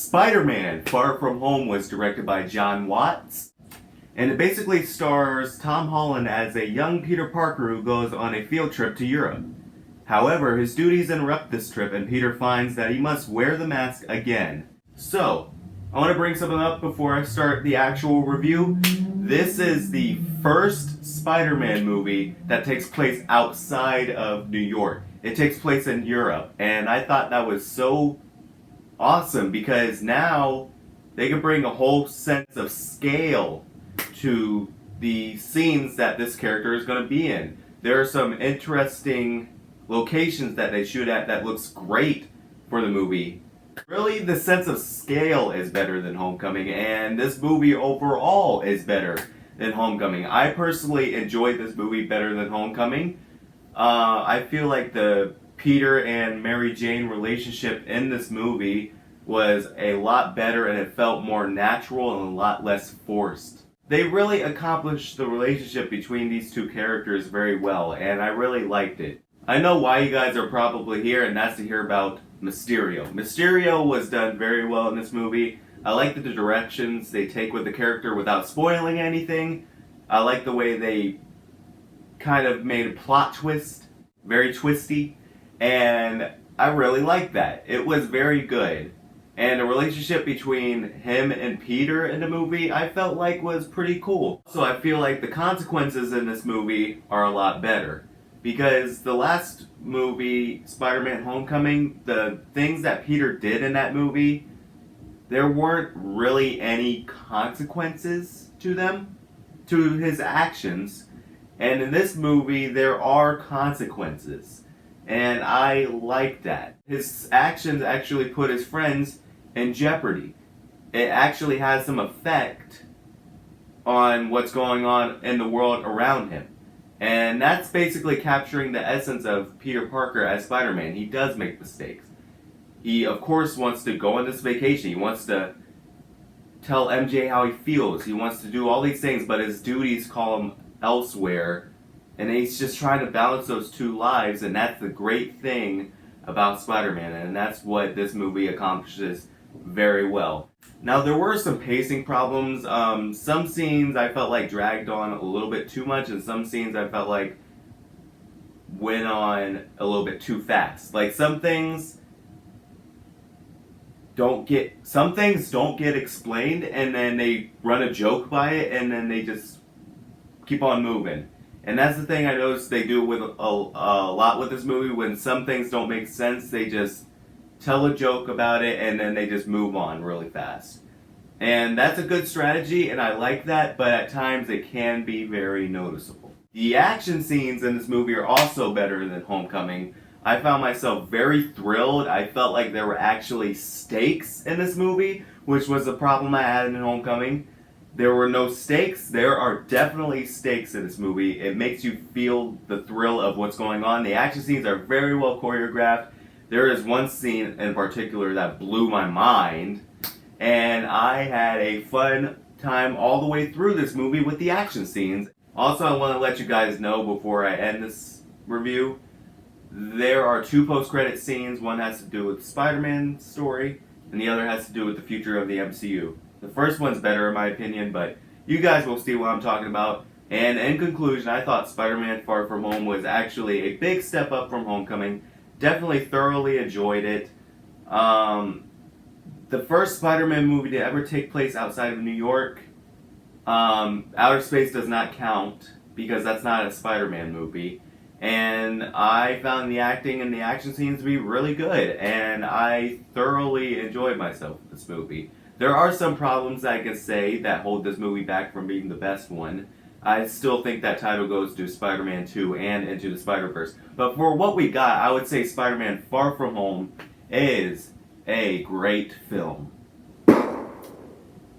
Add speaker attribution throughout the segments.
Speaker 1: Spider-Man Far From Home was directed by John Watts, and it basically stars Tom Holland as a young Peter Parker who goes on a field trip to Europe. However, his duties interrupt this trip and Peter finds that he must wear the mask again. So, I want to bring something up before I start the actual review. This is the first Spider-Man movie that takes place outside of New York. It takes place in Europe, and I thought that was so awesome because now they can bring a whole sense of scale to the scenes that this character is going to be in. There are some interesting locations that they shoot at that looks great for the movie. Really, the sense of scale is better than Homecoming, and this movie overall is better than Homecoming. I personally enjoyed this movie better than Homecoming. I feel like the Peter and Mary Jane relationship in this movie was a lot better and it felt more natural and a lot less forced. They really accomplished the relationship between these two characters very well, and I really liked it. I know why you guys are probably here, and that's to hear about Mysterio. Mysterio was done very well in this movie. I like the directions they take with the character without spoiling anything. I like the way they kind of made a plot twist, very twisty, and I really liked that. It was very good. And the relationship between him and Peter in the movie, I felt like was pretty cool. So I feel like the consequences in this movie are a lot better. Because the last movie, Spider-Man Homecoming, the things that Peter did in that movie, there weren't really any consequences to them, to his actions. And in this movie, there are consequences. And I like that. His actions actually put his friends in jeopardy. It actually has some effect on what's going on in the world around him. And that's basically capturing the essence of Peter Parker as Spider-Man. He does make mistakes. He, of course, wants to go on this vacation. He wants to tell MJ how he feels. He wants to do all these things, but his duties call him elsewhere. And he's just trying to balance those two lives, and that's the great thing about Spider-Man, and that's what this movie accomplishes very well. Now, there were some pacing problems. Some scenes I felt like dragged on a little bit too much, and some scenes I felt like went on a little bit too fast. Like, some things don't get explained, and then they run a joke by it, and then they just keep on moving. And that's the thing I noticed they do with a lot with this movie. When some things don't make sense, they just tell a joke about it and then they just move on really fast. And that's a good strategy, and I like that, but at times it can be very noticeable. The action scenes in this movie are also better than Homecoming. I found myself very thrilled. I felt like there were actually stakes in this movie, which was a problem I had in Homecoming. There were no stakes. There are definitely stakes in this movie. It makes you feel the thrill of what's going on. The action scenes are very well choreographed. There is one scene in particular that blew my mind, and I had a fun time all the way through this movie with the action scenes. Also, I want to let you guys know before I end this review, there are two post-credit scenes. One has to do with the Spider-Man story, and the other has to do with the future of the MCU. The first one's better in my opinion, but you guys will see what I'm talking about. And in conclusion, I thought Spider-Man Far From Home was actually a big step up from Homecoming. Definitely thoroughly enjoyed it. The first Spider-Man movie to ever take place outside of New York, Outer Space does not count because that's not a Spider-Man movie. And I found the acting and the action scenes to be really good, and I thoroughly enjoyed myself with this movie. There are some problems I can say that hold this movie back from being the best one. I still think that title goes to Spider-Man 2 and Into the Spider-Verse. But for what we got, I would say Spider-Man Far From Home is a great film.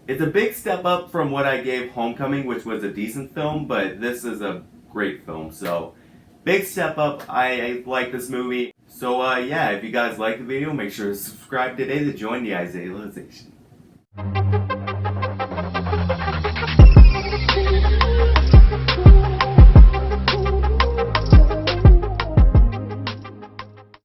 Speaker 1: It's a big step up from what I gave Homecoming, which was a decent film, but this is a great film. So, big step up. I like this movie. So, yeah, if you guys like the video, make sure to subscribe today to join the Isaiahization.